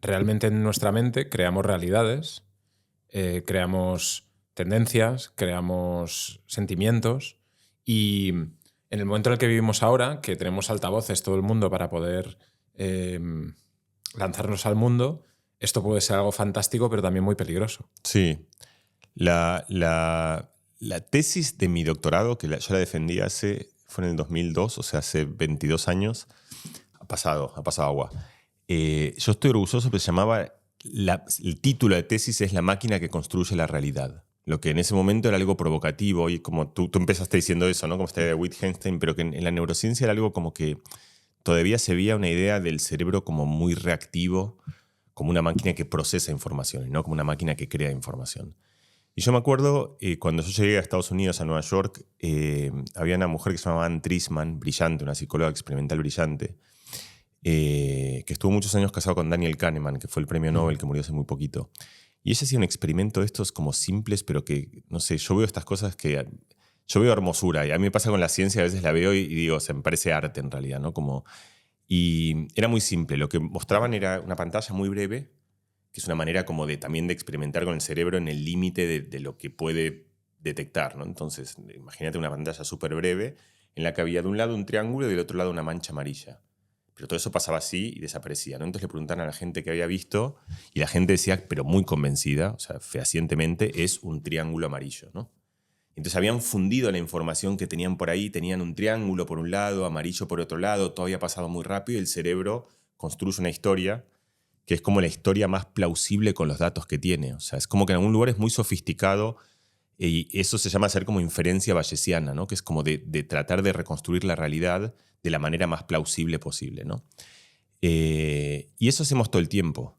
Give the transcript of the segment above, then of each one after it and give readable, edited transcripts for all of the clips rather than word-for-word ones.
realmente en nuestra mente creamos realidades, creamos tendencias, creamos sentimientos y en el momento en el que vivimos ahora, que tenemos altavoces todo el mundo para poder lanzarnos al mundo, esto puede ser algo fantástico pero también muy peligroso. Sí. La tesis de mi doctorado, que yo la defendí fue en el 2002, o sea, hace 22 años, ha pasado agua. Yo estoy orgulloso porque se llamaba, el título de tesis es La máquina que construye la realidad. Lo que en ese momento era algo provocativo, y como tú empezaste diciendo eso, ¿no? Como esta idea de Wittgenstein, pero que en la neurociencia era algo como que todavía se veía una idea del cerebro como muy reactivo, como una máquina que procesa información, no como una máquina que crea información. Y yo me acuerdo, cuando yo llegué a Estados Unidos, a Nueva York, había una mujer que se llamaba Ann Trisman, brillante, una psicóloga experimental brillante, que estuvo muchos años casado con Daniel Kahneman, que fue el premio Nobel, que murió hace muy poquito. Y ella hacía un experimento de estos como simples, pero que, no sé, yo veo estas cosas que... Yo veo hermosura, y a mí me pasa con la ciencia, a veces la veo y digo, se me parece arte en realidad, ¿no? Y era muy simple, lo que mostraban era una pantalla muy breve, que es una manera como también de experimentar con el cerebro en el límite de lo que puede detectar, ¿no? Entonces, imagínate una pantalla súper breve en la que había de un lado un triángulo y del otro lado una mancha amarilla. Pero todo eso pasaba así y desaparecía, ¿no? Entonces le preguntaban a la gente que había visto y la gente decía, pero muy convencida, o sea, fehacientemente, es un triángulo amarillo, ¿no? Entonces habían fundido la información que tenían por ahí, tenían un triángulo por un lado, amarillo por otro lado, todo había pasado muy rápido y el cerebro construye una historia que es como la historia más plausible con los datos que tiene. O sea, es como que en algún lugar es muy sofisticado y eso se llama hacer como inferencia bayesiana, ¿no? Que es como de tratar de reconstruir la realidad de la manera más plausible posible, ¿no? Y eso hacemos todo el tiempo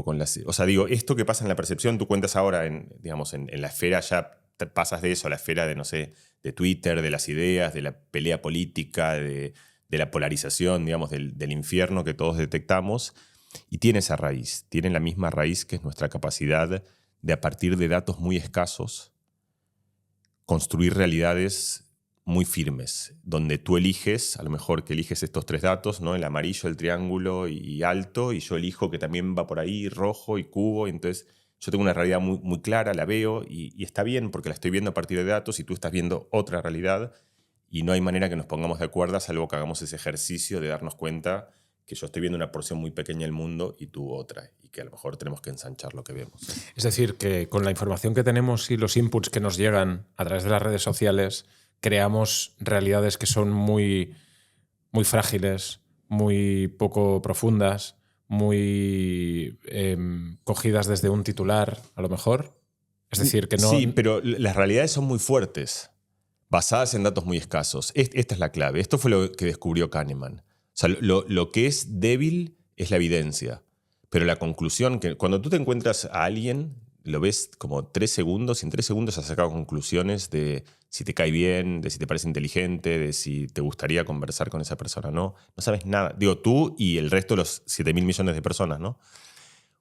con las... O sea, digo, esto que pasa en la percepción, tú cuentas ahora digamos, en la esfera, ya pasas de eso a la esfera de, no sé, de Twitter, de las ideas, de la pelea política, de la polarización, digamos, del infierno que todos detectamos. Y tiene esa raíz, tiene la misma raíz que es nuestra capacidad de, a partir de datos muy escasos, construir realidades muy firmes, donde tú eliges, a lo mejor que eliges estos tres datos, ¿no? El amarillo, el triángulo y alto, y yo elijo que también va por ahí, rojo y cubo, y entonces yo tengo una realidad muy, muy clara, la veo, y está bien porque la estoy viendo a partir de datos y tú estás viendo otra realidad, y no hay manera que nos pongamos de acuerdo, salvo que hagamos ese ejercicio de darnos cuenta que yo estoy viendo una porción muy pequeña del mundo y tú otra, y que a lo mejor tenemos que ensanchar lo que vemos. Es decir, que con la información que tenemos y los inputs que nos llegan a través de las redes sociales, creamos realidades que son muy, muy frágiles, muy poco profundas, muy cogidas desde un titular, a lo mejor. Es decir, que no... Sí, pero las realidades son muy fuertes, basadas en datos muy escasos. Esta es la clave. Esto fue lo que descubrió Kahneman. O sea, lo que es débil es la evidencia. Pero la conclusión, que cuando tú te encuentras a alguien, lo ves como 3 segundos, y en 3 segundos has sacado conclusiones de si te cae bien, de si te parece inteligente, de si te gustaría conversar con esa persona, ¿no? No sabes nada. Digo, tú y el resto de los 7.000 millones de personas, ¿no?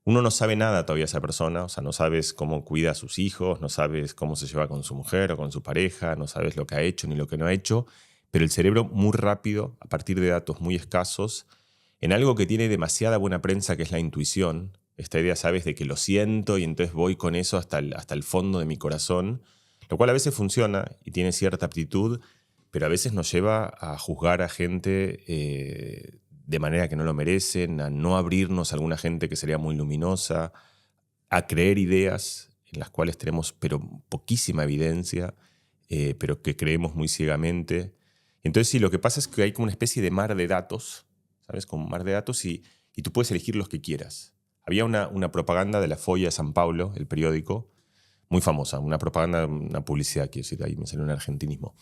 Uno no sabe nada todavía de esa persona, o sea, no sabes cómo cuida a sus hijos, no sabes cómo se lleva con su mujer o con su pareja, no sabes lo que ha hecho ni lo que no ha hecho, pero el cerebro muy rápido, a partir de datos muy escasos, en algo que tiene demasiada buena prensa, que es la intuición, esta idea, sabes, de que lo siento y entonces voy con eso hasta el fondo de mi corazón, lo cual a veces funciona y tiene cierta aptitud, pero a veces nos lleva a juzgar a gente de manera que no lo merecen, a no abrirnos a alguna gente que sería muy luminosa, a creer ideas en las cuales tenemos pero poquísima evidencia, pero que creemos muy ciegamente. Entonces sí, lo que pasa es que hay como una especie de mar de datos, ¿sabes? Como un mar de datos y tú puedes elegir los que quieras. Había una propaganda de la Folha de San Paulo, el periódico, muy famosa, una propaganda, una publicidad, quiero decir, ahí me salió un argentinismo.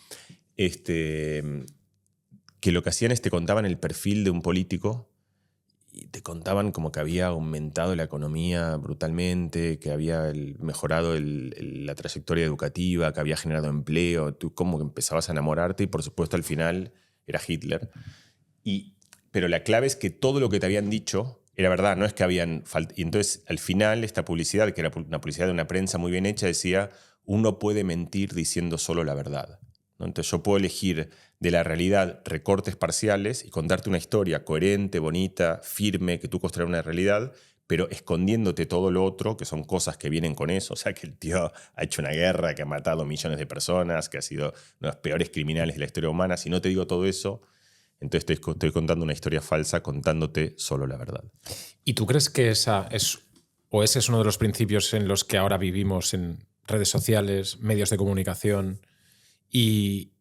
Que lo que hacían es te contaban el perfil de un político y te contaban como que había aumentado la economía brutalmente, que había mejorado la trayectoria educativa, que había generado empleo. Tú como que empezabas a enamorarte y por supuesto al final era Hitler. Pero la clave es que todo lo que te habían dicho era verdad, no es que habían... Y entonces al final esta publicidad, que era una publicidad de una prensa muy bien hecha, decía, uno puede mentir diciendo solo la verdad, ¿no? Entonces yo puedo elegir de la realidad recortes parciales y contarte una historia coherente, bonita, firme, que tú construyas una realidad, pero escondiéndote todo lo otro, que son cosas que vienen con eso. O sea, que el tío ha hecho una guerra, que ha matado millones de personas, que ha sido uno de los peores criminales de la historia humana. Si no te digo todo eso, entonces estoy contando una historia falsa, contándote solo la verdad. ¿Y tú crees que ese es uno de los principios en los que ahora vivimos en redes sociales, medios de comunicación y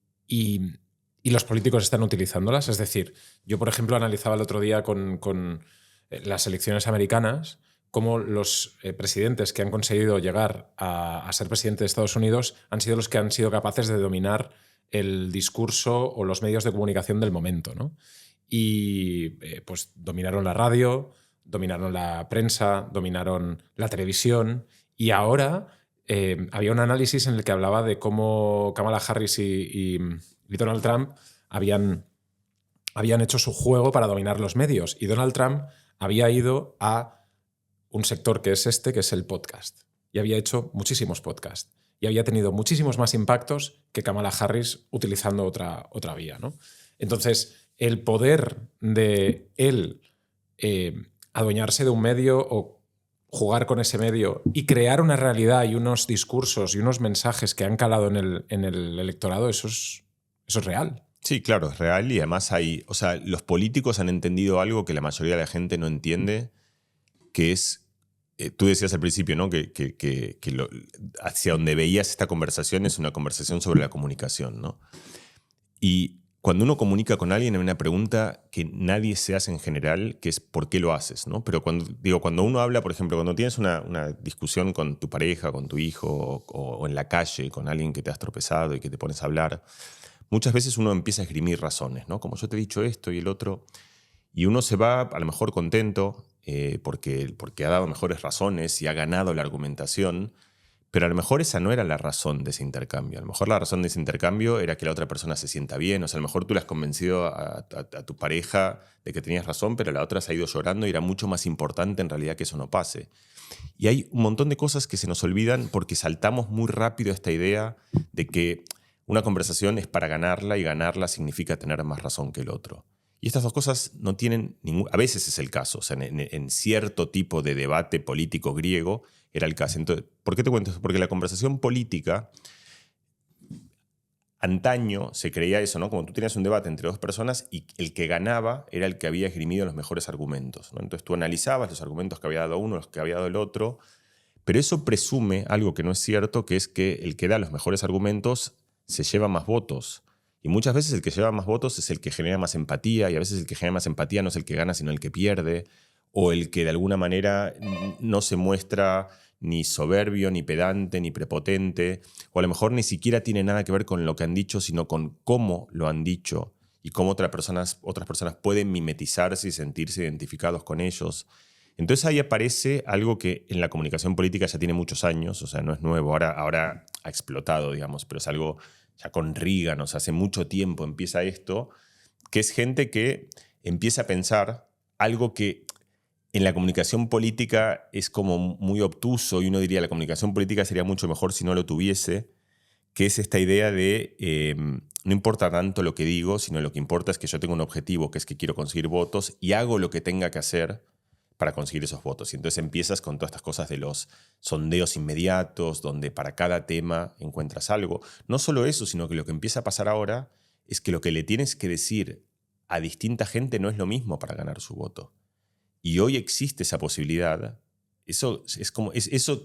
los políticos están utilizándolas? Es decir, yo, por ejemplo, analizaba el otro día con las elecciones americanas cómo los presidentes que han conseguido llegar a ser presidente de Estados Unidos han sido los que han sido capaces de dominar el discurso o los medios de comunicación del momento, ¿no? Y pues dominaron la radio, dominaron la prensa, dominaron la televisión y ahora había un análisis en el que hablaba de cómo Kamala Harris y Donald Trump habían hecho su juego para dominar los medios y Donald Trump había ido a un sector que es el podcast y había hecho muchísimos podcasts y había tenido muchísimos más impactos que Kamala Harris utilizando otra vía, ¿no? Entonces, el poder de él adueñarse de un medio o jugar con ese medio y crear una realidad y unos discursos y unos mensajes que han calado en el electorado, eso es real. Sí, claro, es real y además los políticos han entendido algo que la mayoría de la gente no entiende, que es, tú decías al principio, ¿no? que hacia donde veías esta conversación es una conversación sobre la comunicación, ¿no? Y cuando uno comunica con alguien hay una pregunta que nadie se hace en general, que es ¿por qué lo haces? ¿No? Pero cuando uno habla, por ejemplo, cuando tienes una discusión con tu pareja, con tu hijo o en la calle, con alguien que te has tropezado y que te pones a hablar, muchas veces uno empieza a esgrimir razones, ¿no? Como yo te he dicho esto y el otro, y uno se va a lo mejor contento porque ha dado mejores razones y ha ganado la argumentación, pero a lo mejor esa no era la razón de ese intercambio. A lo mejor la razón de ese intercambio era que la otra persona se sienta bien, o sea, a lo mejor tú le has convencido a tu pareja de que tenías razón, pero la otra se ha ido llorando y era mucho más importante en realidad que eso no pase. Y hay un montón de cosas que se nos olvidan porque saltamos muy rápido a esta idea de que una conversación es para ganarla y ganarla significa tener más razón que el otro. Y estas dos cosas no tienen a veces es el caso, o sea, en cierto tipo de debate político griego era el caso. Entonces, ¿por qué te cuento eso? Porque la conversación política, antaño se creía eso, ¿no? Como tú tenías un debate entre dos personas y el que ganaba era el que había esgrimido los mejores argumentos, ¿no? Entonces tú analizabas los argumentos que había dado uno, los que había dado el otro, pero eso presume algo que no es cierto, que es que el que da los mejores argumentos se lleva más votos. Y muchas veces el que lleva más votos es el que genera más empatía, y a veces el que genera más empatía no es el que gana, sino el que pierde, o el que de alguna manera no se muestra ni soberbio, ni pedante, ni prepotente, o a lo mejor ni siquiera tiene nada que ver con lo que han dicho, sino con cómo lo han dicho y cómo otras personas pueden mimetizarse y sentirse identificados con ellos. Entonces ahí aparece algo que en la comunicación política ya tiene muchos años, o sea, no es nuevo, ahora ha explotado, digamos, pero es algo ya con Reagan, o sea, hace mucho tiempo empieza esto, que es gente que empieza a pensar algo que en la comunicación política es como muy obtuso y uno diría la comunicación política sería mucho mejor si no lo tuviese, que es esta idea de no importa tanto lo que digo, sino lo que importa es que yo tengo un objetivo, que es que quiero conseguir votos y hago lo que tenga que hacer para conseguir esos votos. Y entonces empiezas con todas estas cosas de los sondeos inmediatos, donde para cada tema encuentras algo. No solo eso, sino que lo que empieza a pasar ahora es que lo que le tienes que decir a distinta gente no es lo mismo para ganar su voto. Y hoy existe esa posibilidad. Eso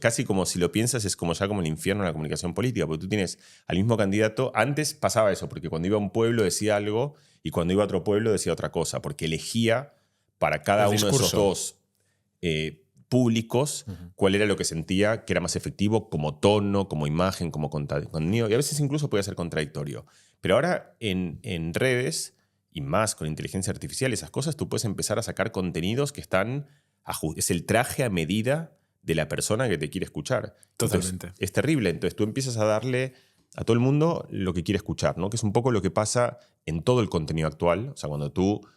casi como si lo piensas, es como ya como el infierno en la comunicación política, porque tú tienes al mismo candidato. Antes pasaba eso, porque cuando iba a un pueblo decía algo y cuando iba a otro pueblo decía otra cosa, porque elegía para cada uno de esos dos públicos cuál era lo que sentía que era más efectivo como tono, como imagen, como contenido, y a veces incluso podía ser contradictorio. Pero ahora en redes, y más con inteligencia artificial, esas cosas, tú puedes empezar a sacar contenidos que están es el traje a medida de la persona que te quiere escuchar. Totalmente. Entonces, es terrible. Entonces tú empiezas a darle a todo el mundo lo que quiere escuchar, ¿no? Que es un poco lo que pasa en todo el contenido actual. O sea, cuando tú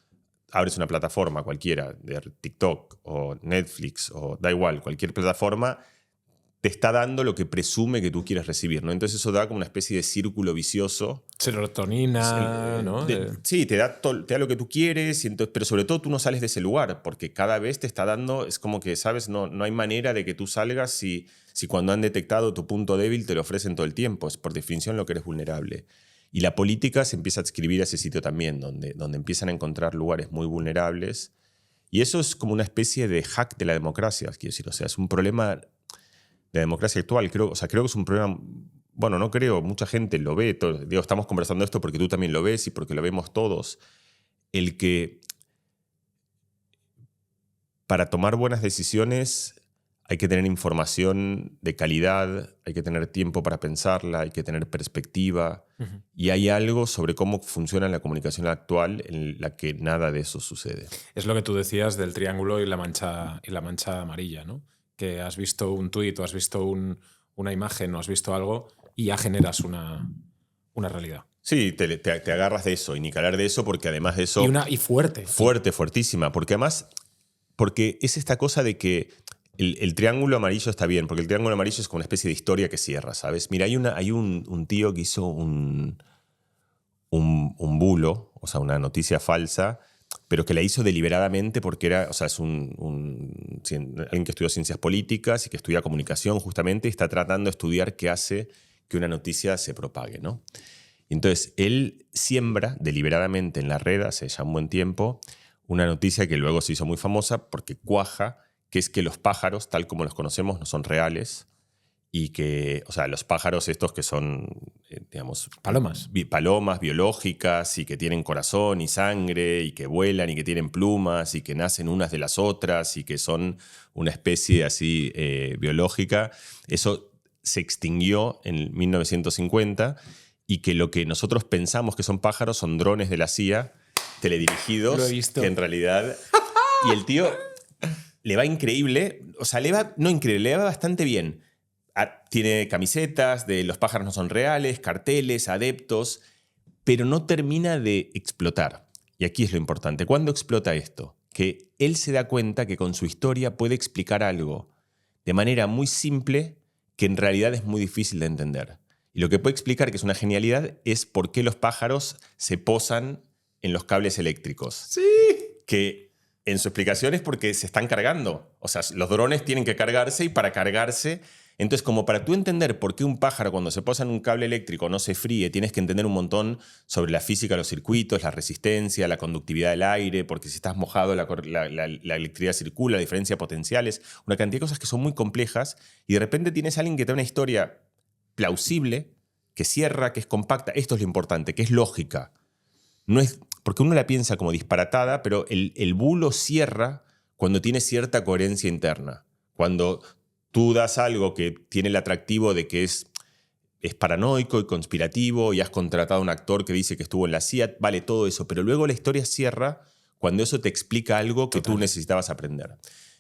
abres una plataforma cualquiera, de TikTok o Netflix o da igual, cualquier plataforma, te está dando lo que presume que tú quieres recibir, ¿no? Entonces eso da como una especie de círculo vicioso. Serotonina, ¿no? Sí, te da lo que tú quieres, pero sobre todo tú no sales de ese lugar, porque cada vez te está dando, es como que, ¿sabes? No hay manera de que tú salgas si cuando han detectado tu punto débil te lo ofrecen todo el tiempo. Es por definición lo que eres vulnerable. Y la política se empieza a adscribir a ese sitio también, donde empiezan a encontrar lugares muy vulnerables. Y eso es como una especie de hack de la democracia, quiero decir. O sea, es un problema de la democracia actual. Creo que es un problema... Bueno, no creo, mucha gente lo ve. Digo, estamos conversando esto porque tú también lo ves y porque lo vemos todos. El que para tomar buenas decisiones hay que tener información de calidad, hay que tener tiempo para pensarla, hay que tener perspectiva. Uh-huh. Y hay algo sobre cómo funciona la comunicación actual en la que nada de eso sucede. Es lo que tú decías del triángulo y la mancha amarilla, ¿no? Que has visto un tuit o has visto una imagen o has visto algo y ya generas una realidad. Sí, te agarras de eso y ni que hablar de eso porque además de eso... Y fuerte. Fuertísima. Porque es esta cosa de que el triángulo amarillo está bien, porque el triángulo amarillo es como una especie de historia que cierra, ¿sabes? Mira, hay un tío que hizo un bulo, o sea, una noticia falsa, pero que la hizo deliberadamente porque es alguien que estudió ciencias políticas y que estudia comunicación justamente y está tratando de estudiar qué hace que una noticia se propague, ¿no? Entonces, él siembra deliberadamente en la red, hace ya un buen tiempo, una noticia que luego se hizo muy famosa porque cuaja, que es que los pájaros, tal como los conocemos, no son reales y que, o sea, los pájaros estos que son, digamos... Palomas. Palomas biológicas y que tienen corazón y sangre y que vuelan y que tienen plumas y que nacen unas de las otras y que son una especie así biológica, eso se extinguió en 1950 y que lo que nosotros pensamos que son pájaros son drones de la CIA teledirigidos. Lo he visto. Que en realidad... Y el tío... Le va increíble, o sea, le va bastante bien. Tiene camisetas de los pájaros no son reales, carteles, adeptos, pero no termina de explotar. Y aquí es lo importante. ¿Cuándo explota esto? Que él se da cuenta que con su historia puede explicar algo de manera muy simple que en realidad es muy difícil de entender. Y lo que puede explicar, que es una genialidad, es por qué los pájaros se posan en los cables eléctricos. Sí. Que... En su explicación es porque se están cargando. O sea, los drones tienen que cargarse y para cargarse... Entonces, como para tú entender por qué un pájaro cuando se posa en un cable eléctrico no se fríe, tienes que entender un montón sobre la física de los circuitos, la resistencia, la conductividad del aire, porque si estás mojado la electricidad circula, la diferencia de potenciales, una cantidad de cosas que son muy complejas y de repente tienes a alguien que te da una historia plausible, que cierra, que es compacta. Esto es lo importante, que es lógica. No es... Porque uno la piensa como disparatada, pero el bulo cierra cuando tiene cierta coherencia interna. Cuando tú das algo que tiene el atractivo de que es paranoico y conspirativo y has contratado a un actor que dice que estuvo en la CIA, vale todo eso, pero luego la historia cierra cuando eso te explica algo que tú necesitabas aprender.